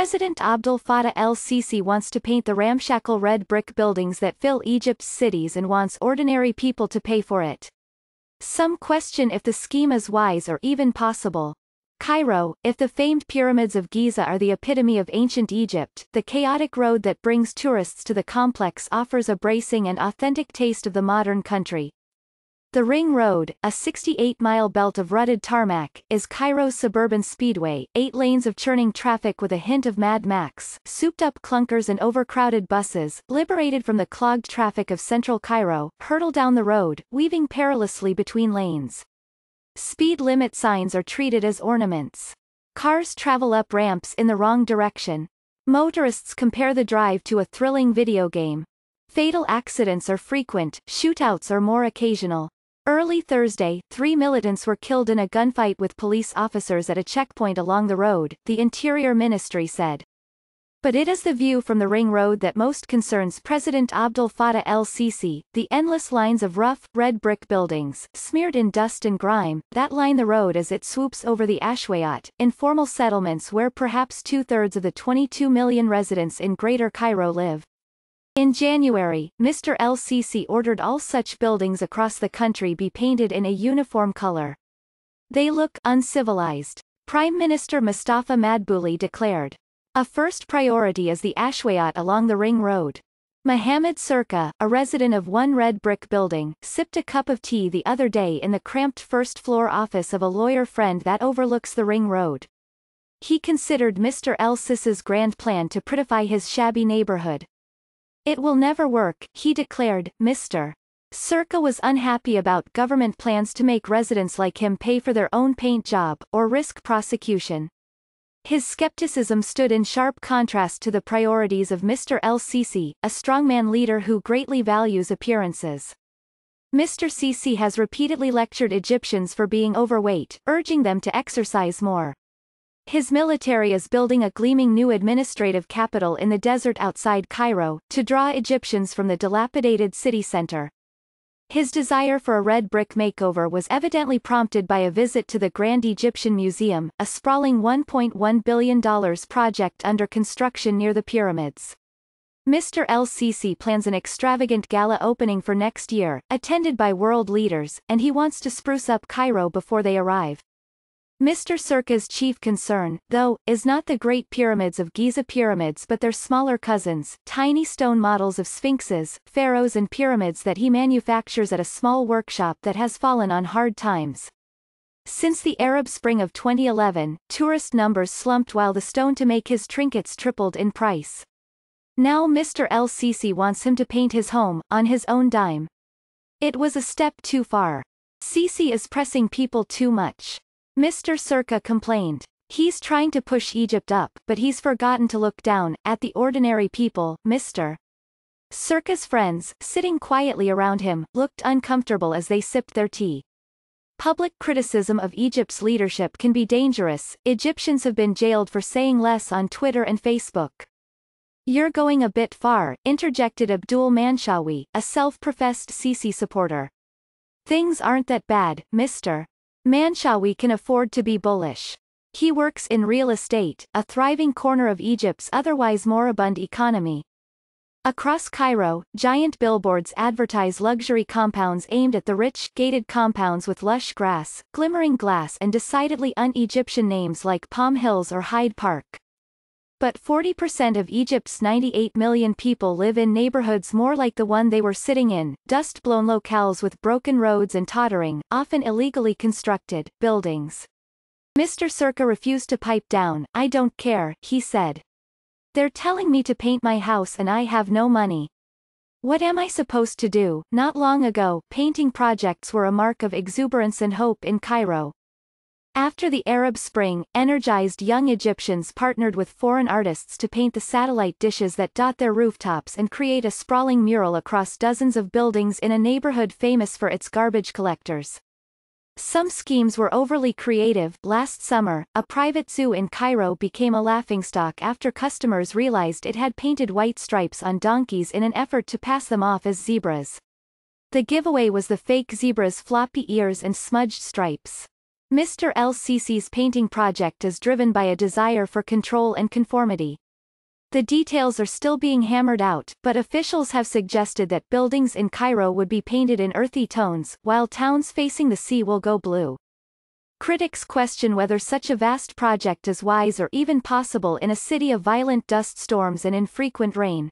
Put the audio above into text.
President Abdel Fattah el-Sisi wants to paint the ramshackle red brick buildings that fill Egypt's cities and wants ordinary people to pay for it. Some question if the scheme is wise or even possible. Cairo, if the famed pyramids of Giza are the epitome of ancient Egypt, the chaotic road that brings tourists to the complex offers a bracing and authentic taste of the modern country. The Ring Road, a 68-mile belt of rutted tarmac, is Cairo's suburban speedway, 8 lanes of churning traffic with a hint of Mad Max, souped-up clunkers and overcrowded buses, liberated from the clogged traffic of central Cairo, hurtle down the road, weaving perilously between lanes. Speed limit signs are treated as ornaments. Cars travel up ramps in the wrong direction. Motorists compare the drive to a thrilling video game. Fatal accidents are frequent, shootouts are more occasional. Early Thursday, 3 militants were killed in a gunfight with police officers at a checkpoint along the road, the Interior Ministry said. But it is the view from the Ring Road that most concerns President Abdel Fattah el-Sisi, the endless lines of rough, red brick buildings, smeared in dust and grime, that line the road as it swoops over the Ashwayat, informal settlements where perhaps 2/3 of the 22 million residents in Greater Cairo live. In January, Mr. el-Sisi ordered all such buildings across the country be painted in a uniform color. They look uncivilized. Prime Minister Mustafa Madbouli declared. A first priority is the Ashwayat along the Ring Road. Mohammed Sirka, a resident of one red brick building, sipped a cup of tea the other day in the cramped first-floor office of a lawyer friend that overlooks the Ring Road. He considered Mr. el-Sisi's grand plan to prettify his shabby neighborhood. It will never work, he declared. Mr. Sirka was unhappy about government plans to make residents like him pay for their own paint job, or risk prosecution. His skepticism stood in sharp contrast to the priorities of Mr. el-Sisi, a strongman leader who greatly values appearances. Mr. Sisi has repeatedly lectured Egyptians for being overweight, urging them to exercise more. His military is building a gleaming new administrative capital in the desert outside Cairo, to draw Egyptians from the dilapidated city center. His desire for a red brick makeover was evidently prompted by a visit to the Grand Egyptian Museum, a sprawling $1.1 billion project under construction near the pyramids. Mr. el-Sisi plans an extravagant gala opening for next year, attended by world leaders, and he wants to spruce up Cairo before they arrive. Mr. Sirka's chief concern, though, is not the Great Pyramids of Giza pyramids but their smaller cousins, tiny stone models of sphinxes, pharaohs and pyramids that he manufactures at a small workshop that has fallen on hard times. Since the Arab Spring of 2011, tourist numbers slumped while the stone to make his trinkets tripled in price. Now Mr. el-Sisi wants him to paint his home, on his own dime. It was a step too far. Sisi is pressing people too much. Mr. Sirka complained. He's trying to push Egypt up, but he's forgotten to look down, at the ordinary people. Mr. Sirka's friends, sitting quietly around him, looked uncomfortable as they sipped their tea. Public criticism of Egypt's leadership can be dangerous. Egyptians have been jailed for saying less on Twitter and Facebook. You're going a bit far, interjected Abdul Manshawi, a self-professed Sisi supporter. Things aren't that bad, Mr. Manshawi can afford to be bullish. He works in real estate, a thriving corner of Egypt's otherwise moribund economy. Across Cairo, giant billboards advertise luxury compounds aimed at the rich, gated compounds with lush grass, glimmering glass and decidedly un-Egyptian names like Palm Hills or Hyde Park. But 40% of Egypt's 98 million people live in neighborhoods more like the one they were sitting in, dust-blown locales with broken roads and tottering, often illegally constructed, buildings. Mr. Sirka refused to pipe down. I don't care, he said. They're telling me to paint my house and I have no money. What am I supposed to do? Not long ago, painting projects were a mark of exuberance and hope in Cairo. After the Arab Spring, energized young Egyptians partnered with foreign artists to paint the satellite dishes that dot their rooftops and create a sprawling mural across dozens of buildings in a neighborhood famous for its garbage collectors. Some schemes were overly creative. Last summer, a private zoo in Cairo became a laughingstock after customers realized it had painted white stripes on donkeys in an effort to pass them off as zebras. The giveaway was the fake zebra's floppy ears and smudged stripes. Mr. el-Sisi's painting project is driven by a desire for control and conformity. The details are still being hammered out, but officials have suggested that buildings in Cairo would be painted in earthy tones, while towns facing the sea will go blue. Critics question whether such a vast project is wise or even possible in a city of violent dust storms and infrequent rain.